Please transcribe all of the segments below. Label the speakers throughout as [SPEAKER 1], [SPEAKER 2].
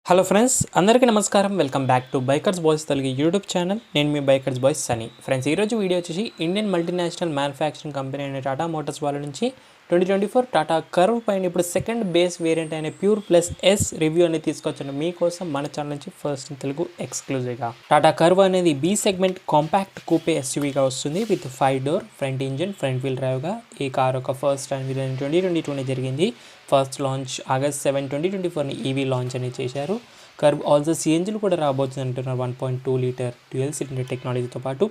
[SPEAKER 1] Hello friends, అందరికీ నమస్కారం. Welcome back to bikers boys Telugu YouTube channel. నేను మీ బైకర్స్ బాయ్స్ సనీ. ఫ్రెండ్స్, ఈరోజు వీడియో వచ్చేసి ఇండియన్ మల్టీనేషనల్ మ్యానుఫ్యాక్చరింగ్ కంపెనీ అయిన టాటా మోటార్స్ వాళ్ళ నుంచి 2024 టాటా కర్వ్ పైన ఇప్పుడు సెకండ్ బేస్ వేరియంట్ అయిన ప్యూర్ ప్లస్ ఎస్ రివ్యూ అనేది తీసుకొచ్చాను మీకోసం మన ఛానల్ నుంచి ఫస్ట్ ఇన్ తెలుగు ఎక్స్క్లూజివ్గా. టాటా కర్వ్ అనేది బి సెగ్మెంట్ కాంపాక్ట్ కూపే ఎస్యూవీగా వస్తుంది with 5 door front engine front wheel డ్రైవ్గా. ఈ కార్ ఒక ఫస్ట్ టైం 2022 జరిగింది. First launch August 7, 2024 EV launch అనేది చేశారు. కర్వ్ ఆల్సో సిఎన్జీలు కూడా రాబోతుంది అంటున్నారు. 1.2 లీటర్ డ్యూయల్ సిలిండర్ టెక్నాలజీతో పాటు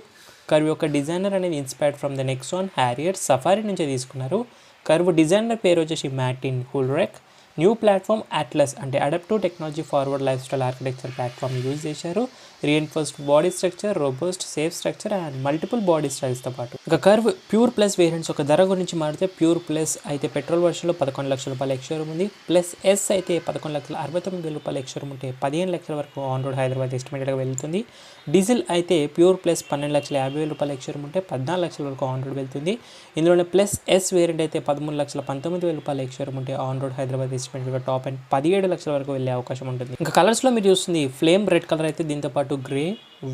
[SPEAKER 1] కర్వ్ యొక్క డిజైనర్ అనేది inspired from the Nexon Harrier Safari నుంచే తీసుకున్నారు. కర్వ్ డిజైనర్ పేరు వచ్చేసి Martin Uhlarik. New platform Atlas అంటే adaptive technology forward lifestyle architecture platform use చేశారు. Reinforced body structure, robust safe structure and multiple body స్టైల్స్తో పాటు ఇక కర్వ్ ప్యూర్ ప్లస్ వేరియంట్స్ ఒక ధర గురించి మారితే ప్యూర్ ప్లస్ అయితే పెట్రోల్ వర్షన్లో 11 లక్షల రూపాయల ఎక్స్షోరూమ్ ఉంది. ప్లస్ ఎస్ అయితే 11,69,000 ఎక్స్షోరూమ్ ఉంటే 15 లక్షల వరకు ఆన్ రోడ్ హైదరాబాద్ ఎస్టిమేటెడ్గా వెళ్తుంది. డీజిల్ అయితే ప్యూర్ ప్లస్ 12,50,000 రూపాయల ఎక్స్షోరూమ్ ఉంటే 14 లక్షల వరకు ఆన్ రోడ్ వెళ్తుంది. ఇందులోనే ప్లస్ ఎస్ వేరియంట్ అయితే 13,19,000 రూపాయల ఎక్స్షోరూమ్ ఉంటే ఆన్ రోడ్ హైదరాబాద్ ఎస్టిమేటెడ్గా టాప్ అండ్ 17 లక్షల వరకు వెళ్ళే అవకాశం ఉంటుంది. ఇంకా కలర్స్లో మీరు చూస్తుంది ఫ్లేమ్ రెడ్ కలర్ అయితే దీంతో పాటు grey,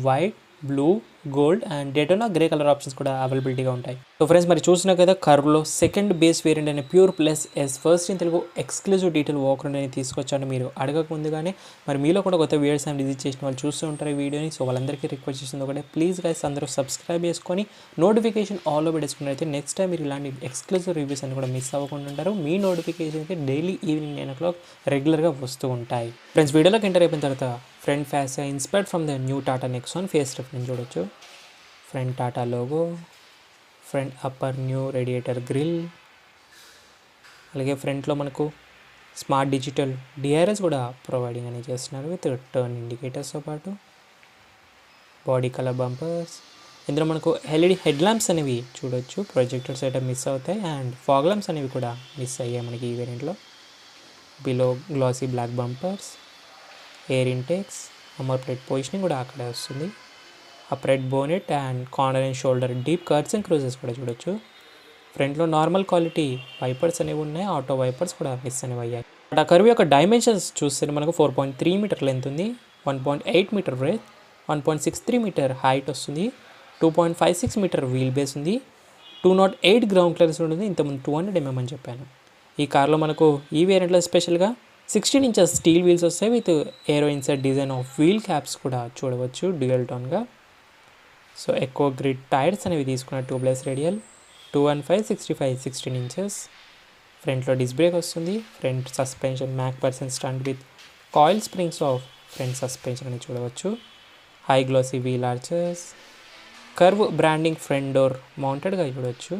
[SPEAKER 1] white, blue, gold and Daytona grey colour options కూడా అవైలబిలిటీగా ఉంటాయి. సో ఫ్రెండ్స్, మరి చూసినా కదా కర్వ్లో సెకండ్ బేస్ వేరియంట్ అయిన pure plus yes first in Telugu exclusive detail walk అనేది తీసుకొచ్చాను. మీరు అడగక ముందుగానే మరి మీలో కూడా కొత్త వీడియోస్ అండ్ విజిట్ చేసిన వాళ్ళు చూస్తూ ఉంటారు ఈ వీడియోని. సో వాళ్ళందరికీ రిక్వెస్ట్ చేసింది ఒకటే, ప్లీజ్ గైస్ అందరూ సబ్స్క్రైబ్ చేసుకొని నోటిఫికేషన్ ఆల్ పెట్టేసుకుని అయితే నెక్స్ట్ టైం మీరు ఇలాంటి ఎక్స్క్లూజివ్ రివ్యూస్ అని కూడా మిస్ అవ్వకుండా ఉంటారు. మీ నోటిఫికేషన్ అయితే డైలీ ఈవినింగ్ 9 o'clock రెగ్యులర్గా వస్తూ ఉంటాయి. ఫ్రెండ్స్, వీడియోలోకి ఎంటర్ అయిపోయిన తర్వాత front fascia inspired from the new Tata Nexon facelift నుంచి చూడొచ్చు. Front Tata logo, front upper new radiator grille, అలాగే ఫ్రంట్లో మనకు స్మార్ట్ డిజిటల్ డిఆర్ఎస్ కూడా ప్రొవైడింగ్ అనేది చేస్తున్నారు విత్ టర్న్ ఇండికేటర్స్తో పాటు బాడీ కలర్ బంపర్స్. ఇందులో మనకు ఎల్ఈడి హెడ్ ల్యాంప్స్ అనేవి చూడొచ్చు. ప్రొజెక్టర్స్ అయితే మిస్ అవుతాయి అండ్ ఫాగ్ ల్యాంప్స్ అనేవి కూడా మిస్ అయ్యాయి మనకి ఈ వేరియంట్లో. Below glossy black bumpers, air intakes, number plate positioning కూడా అక్కడే వస్తుంది. Upright bonnet and corner and shoulder deep cuts and creases కూడా చూడొచ్చు. ఫ్రంట్లో నార్మల్ క్వాలిటీ వైపర్స్ అనేవి ఉన్నాయి. ఆటో వైపర్స్ కూడా మిస్ అనేవి అయ్యాయి. ఆ కర్వ్ యొక్క డైమెన్షన్స్ చూస్తే మనకు 4.3 మీటర్ లెంత్ ఉంది, 1.8 మీటర్ బ్రెత్, 1.63 మీటర్ హైట్ వస్తుంది, 2.56 మీటర్ వీల్ బేస్ ఉంది, 208 గ్రౌండ్ క్లియరెన్స్ ఉంటుంది. ఇంతకుముందు 200 mm అని చెప్పాను. ఈ కార్లో మనకు ఈ వేరియంట్లో స్పెషల్గా 16 inches స్టీల్ వీల్స్ వస్తాయి with aero inside design of wheel caps కూడా చూడవచ్చు డ్యూయల్ టోన్గా. సో ఎక్కువ గ్రిడ్ టైర్స్ అనేవి తీసుకున్న ట్యూబ్లెస్ రేడియల్ 215, 65, 16 inches. ఫ్రంట్లో డిస్క్ బ్రేక్ వస్తుంది. Front suspension MacPherson strut with coil springs of front suspension అని చూడవచ్చు. High glossy wheel arches, Curvv branding front door మౌంటెడ్గా చూడవచ్చు.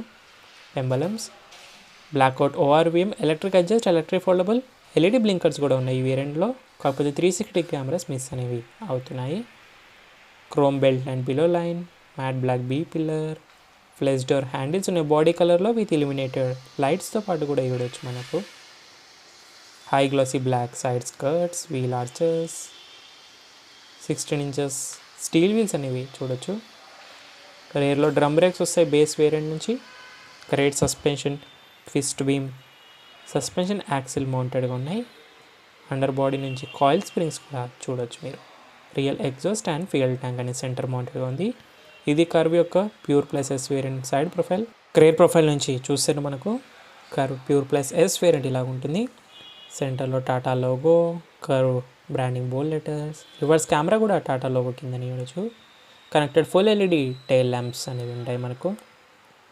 [SPEAKER 1] Emblems, blackout ORVM, electric adjust, electric foldable, LED blinkers కూడా ఉన్నాయి ఈ వేరియంట్లో. కాకపోతే 360 కెమెరాస్ మిస్ అనేవి అవుతున్నాయి. Chrome belt and below line, matte black B pillar, flush door handles ఉన్నాయి body కలర్లో విత్ ఇల్యూమినేటెడ్ లైట్స్తో పాటు కూడా చూడవచ్చు మనకు. High glossy black side skirts, wheel arches, 16 inches steel wheels అనేవి చూడొచ్చు. రేర్లో డ్రమ్ బ్రేక్స్ వస్తాయి బేస్ వేరియంట్ నుంచి. Rear suspension, twist beam suspension axle మౌంటెడ్గా ఉన్నాయి. అండర్ బాడీ నుంచి కాయిల్ స్ప్రింగ్స్ కూడా చూడొచ్చు మీరు. Rear exhaust and fuel tank అనే సెంటర్ మౌంటెడ్గా ఉంది. ఇది కర్వ్ యొక్క pure plus S variant side profile. Rear profile నుంచి చూస్తే మనకు Curvv pure plus S variant ఇలా ఉంటుంది. సెంటర్లో Tata logo, Curvv branding bold letters, reverse camera కూడా టాటా లోగో కింద చూడొచ్చు. Connected full LED tail lamps అనేవి ఉంటాయి మనకు.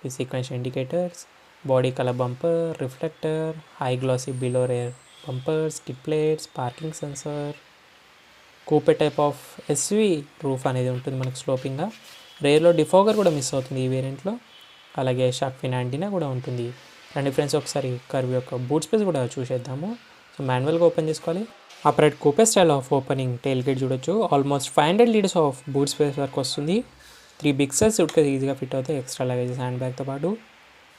[SPEAKER 1] ఈ sequential indicators, body colour bumper, reflector, high glossy below rear bumpers, skid plates, parking sensor, coupe type of SUV roof అనేది ఉంటుంది మనకు స్లోపింగ్గా. రేర్లో డిఫాగర్ కూడా మిస్ అవుతుంది ఈ వేరియంట్లో. అలాగే షార్క్ ఫిన్ యాంటీనా కూడా ఉంటుంది. అండ్ ఫ్రెండ్స్, ఒకసారి కర్వ్ యొక్క బూట్ స్పేస్ కూడా చూసేద్దాము. సో మాన్యువల్గా ఓపెన్ చేసుకోవాలి. Upright coupe style of opening tailgate చూడొచ్చు. Almost 500 liters of boot space వరకు వస్తుంది. 3 బిగ్ సైజ్ సూట్ కేస్ ఈజీగా ఫిట్ అవుతాయి ఎక్స్ట్రా లగేజెస్ హ్యాండ్ బ్యాగ్తో పాటు.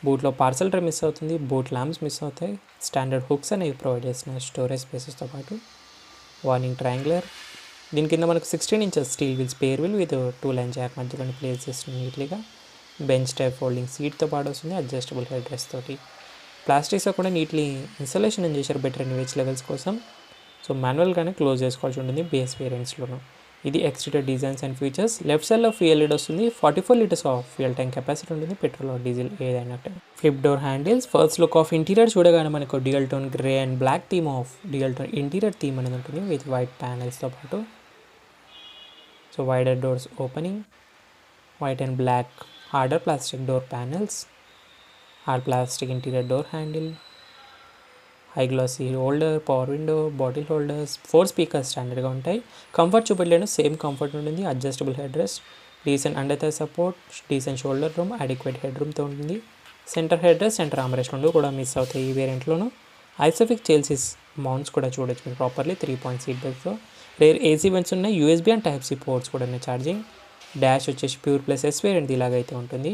[SPEAKER 1] బూట్లో పార్సల్ ట్రే మిస్ అవుతుంది, బూట్ ల్యాంప్స్ మిస్ అవుతాయి. స్టాండర్డ్ హుక్స్ అనేవి ప్రొవైడ్ చేస్తున్నాయి స్టోరేజ్ స్పేసెస్తో పాటు. వార్నింగ్ ట్రయాంగులర్, దీని కింద మనకు 16 inches steel wheel spare wheel with 2 line jack మధ్యలో ప్లేస్ చేస్తుంది నీట్లీగా. బెంచ్ టైప్ ఫోల్డింగ్ సీట్తో పాటు వస్తుంది అడ్జస్టబుల్ హెడ్ రెస్ట్ తోటి. ప్లాస్టిక్స్లో కూడా నీట్లీ ఇన్స్టలేషన్ చేశారు బెటర్ ఎన్విహెచ్ లెవెల్స్ కోసం. సో మాన్యువల్గానే క్లోజ్ చేసుకోవాల్సి ఉంటుంది బేస్ వేరియంట్స్లోను. ఇది exterior designs and features. Left సైడ్లో ఫ్యూయల్ లీడ్ వస్తుంది. 44 litres of fuel tank capacity ఉంటుంది, పెట్రోల్ ఆర్ డీజిల్ ఏదైనా. Flip door handles. First look of interior చూడగానే మనకు dual tone grey and black theme of dual tone interior theme అనేది ఉంటుంది with white ప్యానెల్స్తో పాటు. So wider doors opening, white and black harder plastic door panels, hard plastic interior door handle, high glossy holder, power window, bottle holders, 4 speakers స్టాండర్డ్గా ఉంటాయి. Comfort చూపెట్టలేను, same comfort ఉంటుంది. Adjustable head rest, decent under thigh support, decent shoulder room, adequate head రూమ్తో ఉంటుంది. Centre headrest, centre armrest రెండు కూడా miss అవుతాయి ఈ వేరియంట్లోను. ఐసోఫిక్ చేల్సిస్ మౌంట్స్ కూడా చూడొచ్చు మీరు ప్రాపర్లీ 3 సీట్ బెల్ట్తో. రేర్ ఏసీ వెంట్స్ ఉన్నాయి, USB and type C ports కూడా ఉన్నాయి ఛార్జింగ్. డాష్ వచ్చేసి ప్యూర్ ప్లస్ ఎస్ వేరియంట్ ఇలాగైతే ఉంటుంది.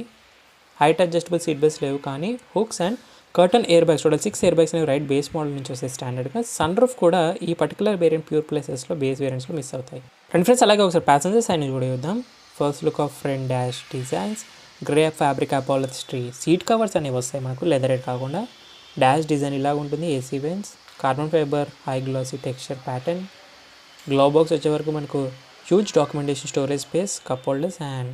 [SPEAKER 1] హైట్ అడ్జస్టబుల్ సీట్ బెల్ట్స్ లేవు కానీ hooks and curtain air bags total 6 air bags అనేవి రైట్ బేస్ మోడల్ నుంచి వస్తాయి స్టాండర్డ్గా. సన్ రూఫ్ కూడా ఈ పర్టికులర్ వేరియంట్ ప్యూర్ ప్లేసెస్లో బేస్ వేరియంట్స్లో మిస్ అవుతాయి. ఫ్రెండ్స్ అలాగే ఒకసారి ప్యాసింజర్ సైడ్ నుంచి కూడా చూద్దాం. First look of front dash designs, grey fabric upholstery, seat covers అనేవి వస్తాయి మనకు లెదరేట్ కాకుండా. డాష్ డిజైన్ ఇలా ఉంటుంది, AC vents, carbon fibre high glossy texture pattern. Glove box వచ్చే వరకు మనకు huge documentation storage space, cup holders and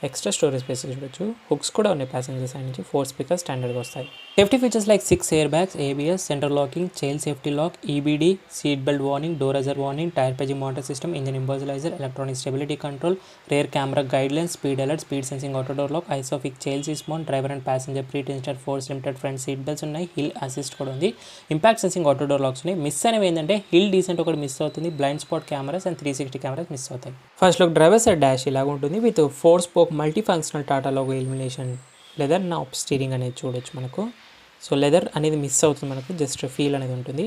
[SPEAKER 1] extra storage space చూడొచ్చు. హుక్స్ కూడా ఉన్నాయి ప్యాసింజర్ సైడ్ నుంచి. 4 స్పీకర్స్ స్టాండర్డ్గా వస్తాయి. Safety features like 6 air bags, ABS, centre locking, child safety lock, EBD, seat belt warning, door hazard warning, tyre paging motor system, engine immobiliser, electronic stability control, rear camera guidelines, speed alert, speed sensing auto door lock, ISOFIX child seat mount, driver and passenger pretensioner force limited front seat belts ఉన్నాయి. Hill assist కూడా ఉంది. Impact sensing auto door locks ఉన్నాయి. Miss అనేవి ఏంటంటే hill descent ఒకటి miss అవుతుంది, blind spot cameras and 360 cameras miss అవుతాయి. First look driver side dash ఇలాగ ఉంటుంది with 4 spoke multi functional Tata logo illumination leather knob steering అనేది చూడొచ్చు మనకు. సో లెదర్ అనేది మిస్ అవుతుంది మనకు, జస్ట్ ఫీల్ అనేది ఉంటుంది.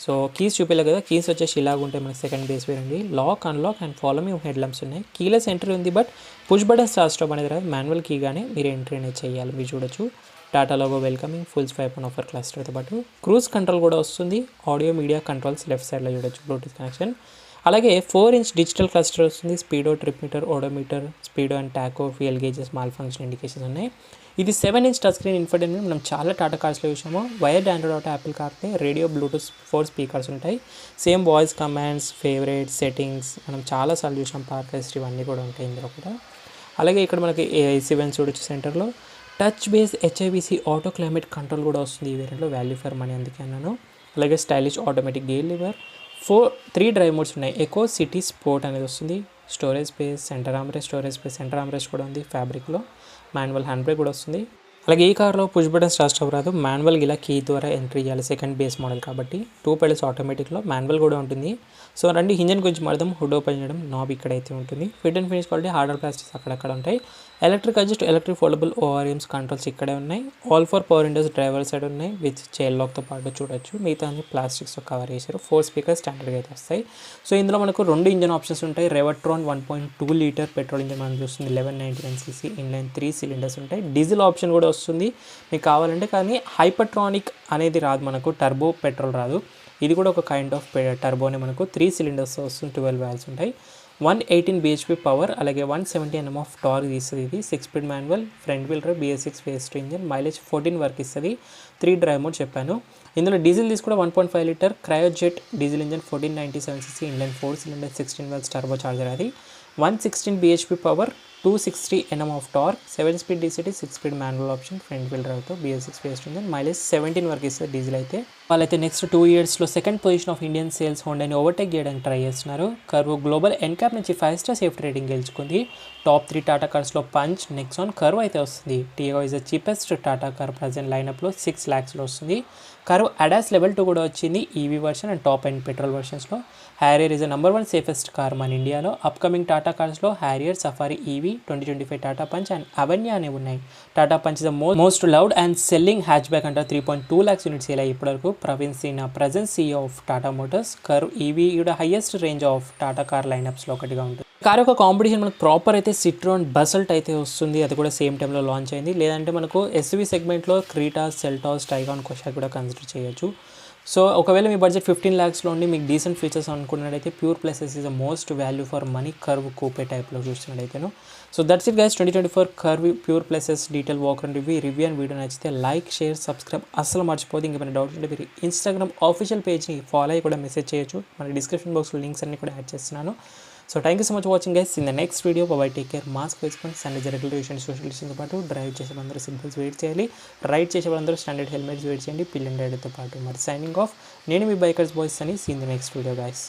[SPEAKER 1] సో కీస్ చూపించలే కదా, కీస్ వచ్చేసి ఇలాగ ఉంటాయి మనకి second base variant. Lock unlock and follow me head lamps ఉన్నాయి. కీలెస్ ఎంట్రీ ఉంది but push button start stop అనేది రాదు, మాన్యువల్ కీగానే మీరు ఎంట్రీ అనేది చేయాలి. మీరు చూడొచ్చు Tata logo welcoming, full swipe and offer క్లస్టర్తో పాటు క్రూజ్ కంట్రోల్ కూడా వస్తుంది. ఆడియో మీడియా కంట్రోల్స్ లెఫ్ట్ సైడ్లో చూడొచ్చు, బ్లూటూత్ కనెక్షన్. అలాగే 4 ఇంచ్ డిజిటల్ క్లస్టర్ వస్తుంది. Speedo, trip meter, odometer, speedo and Taco, fuel gauges, mall function indications ఉన్నాయి. ఇది 7 ఇంచ్ టచ్ స్క్రీన్ ఇన్ఫర్టైన్మెంట్ మనం చాలా టాటా కార్స్లో చూసాము. వైర్డ్ ఆండ్రాయిడ్ ఆటో యాపిల్ కార్తే రేడియో, బ్లూటూత్, 4 స్పీకర్స్ ఉంటాయి. Same voice commands, favourite, settings మనం చాలాసార్లు చూసాం. పాడ్కాస్ట్ ఇవన్నీ కూడా ఉంటాయి ఇందులో కూడా. అలాగే ఇక్కడ మనకి ఏసీ వెంట్స్ చూడొచ్చు సెంటర్లో. Touch base HVAC auto climate control కూడా వస్తుంది ఈ వేరియంట్లో, వాల్యూ ఫర్ మనీ అందుకే అన్నాను. అలాగే stylish automatic gear lever, 3 drive modes ఉన్నాయి. ఎకో, సిటీ, స్పోర్ట్ అనేది వస్తుంది. Storage space, centre armrest, storage space, centre armrest కూడా ఉంది ఫ్యాబ్రిక్లో. మాన్యువల్ హ్యాండ్ బ్రేక్ కూడా వస్తుంది. అలాగే ఈ కార్లో పుష్ బటన్ స్టార్ట్ స్టాప్ రాదు, మాన్యువల్ ఇలా కీ ద్వారా ఎంట్రీ చేయాలి. సెకండ్ బేస్ మోడల్ కాబట్టి. 2 పెడల్స్ ఆటోమేటిక్లో, మాన్యువల్ కూడా ఉంటుంది. సో రండి ఇంజన్ గురించి మాట్లాడదాం. హుడ్ ఓపెన్ చేయడం, నాబ్ ఇక్కడైతే ఉంటుంది. Fit and finish quality, harder plastics అక్కడక్కడ ఉంటాయి. Electric adjust, electric foldable ఓఆర్ఎమ్స్ controls ఇక్కడే ఉన్నాయి. All 4 power Windows driver side ఉన్నాయి విత్ చైల్ లాక్తో పాటు చూడొచ్చు. మిగతా అన్ని ప్లాస్టిక్స్తో కవర్ చేశారు. 4 స్పీకర్స్ స్టాండర్డ్గా అయితే వస్తాయి. సో ఇందులో మనకు 2 ఇంజన్ ఆప్షన్స్ ఉంటాయి. రెవర్ట్రాన్ 1.2 లీటర్ పెట్రోల్ ఇంజన్ మనం చూస్తుంది, 1199 cc, ఇన్లైన్ 3 సిలిండర్స్ ఉంటాయి. డీజిల్ ఆప్షన్ కూడా వస్తుంది మీకు కావాలంటే, కానీ హైపర్ట్రానిక్ అనేది రాదు మనకు, టర్బో పెట్రోల్ రాదు. ఇది కూడా ఒక కైండ్ ఆఫ్ టర్బోనే మనకు. 3 సిలిండర్స్ వస్తుంది, 12 వాల్వ్స్ ఉంటాయి. 118 bhp పవర్, అలాగే 170 Nm ఆఫ్ టార్క్ ఇస్తుంది. ఇది 6 speed manual, front wheel drive, BS6 phase 2 engine, mileage 14 వరకు ఇస్తుంది. 3 డ్రైవ్ మోడ్ చెప్పాను. ఇందులో డీజిల్ తీసుకుంటే 1.5 litre Kryojet diesel engine, 1497 cc, inline 4 cylinder, 16 valves turbocharger. అది 116 bhp power, 260 Nm of torque, 7 speed DCT, 6 speed manual option, front wheel డ్రైవ్తో, BS6 phase 2 engine, mileage 17 వరకు ఇస్తుంది diesel అయితే. వాళ్ళైతే నెక్స్ట్ 2 ఇయర్స్లో second position of Indian sales హోండాని overtake చేయడానికి try చేస్తున్నారు. కర్వ్ గ్లోబల్ ఎన్క్యాప్ నుంచి 5 స్టార్ సేఫ్టీ రేటింగ్ గెలుచుకుంది. టాప్ 3 టాటా కార్స్లో పంచ్, నెక్సాన్, కర్వ్ అయితే వస్తుంది. Tiago is the cheapest Tata car present లైనప్లో 6 lakhsలో వస్తుంది. కర్వ్ అడాస్ లెవెల్ 2 కూడా వచ్చింది EV version and top and petrol వర్షన్స్లో. Harrier is the number 1 safest car మన ఇండియాలో. అప్కమింగ్ టాటా కార్స్లో Harrier, Safari EV, 2025 Tata Punch and Avinya అనేవి ఉన్నాయి. Tata Punch is the most loud and selling hatchback అంటారు. 3.2 lakhs యూనిట్స్ సేల్ అయ్యి ఇప్పటివరకు. Praveen Sinha present CEO of Tata Motors. Curvv EV కూడా highest range of Tata car లైనప్స్లో ఒకటిగా ఉంటుంది. కార్ యొక్క కాంపిటీషన్ మనకు ప్రాపర్ అయితే సిట్రోన్ బసల్ట్ అయితే వస్తుంది, అది కూడా సేమ్ టైంలో లాంచ్ అయింది. లేదంటే మనకు ఎస్యూవీ సెగ్మెంట్లో క్రీటా, సెల్టాస్, టైగాన్, కోషాక్ కూడా కన్సిడర్ చేయొచ్చు. సో ఒకవేళ మీ బడ్జెట్ 15 lakhsలో ఉండి మీకు డీసెంట్ ఫీచర్స్ అనుకున్నట్టయితే pure plus S is the most value for money Curvv coupe టైప్లో చూస్తున్నట్టయితేను. So that's it guys, 2024 Curvv pure plus S detail walk and review and video నచ్చితే లైక్, షేర్, సబ్స్క్రైబ్ అస్సలు మర్చిపోతే. ఇంకేమైనా డౌట్ ఉంటే మీరు ఇన్స్టాగ్రామ్ ఆఫీషియల్ పేజ్ని ఫాలో అయ్యి కూడా మెసేజ్ చేయొచ్చు. మన డిస్క్రిప్షన్ బాక్స్లో లింక్స్ అన్ని కూడా యాడ్ చేస్తున్నాను. So thank you so much watching guys. In the next video bye take care, mask వేసుకొని శానిటరీ రెగ్యులేషన్ సోషల్ డిస్టెన్స్తో పాటు డ్రైవ్ చేసే వాళ్ళందరూ సిగ్నల్స్ వెయిట్ చేయాలి, రైడ్ చేసే వాళ్ళందరూ స్టాండర్డ్ హెల్మెట్స్ వెయిట్ చేయండి, పిల్ అండ్ రైడ్తో పాటు. మరి సైనింగ్ ఆఫ్, నేను మీ బైకర్స్ బాయ్స్ అని. See in the next video guys.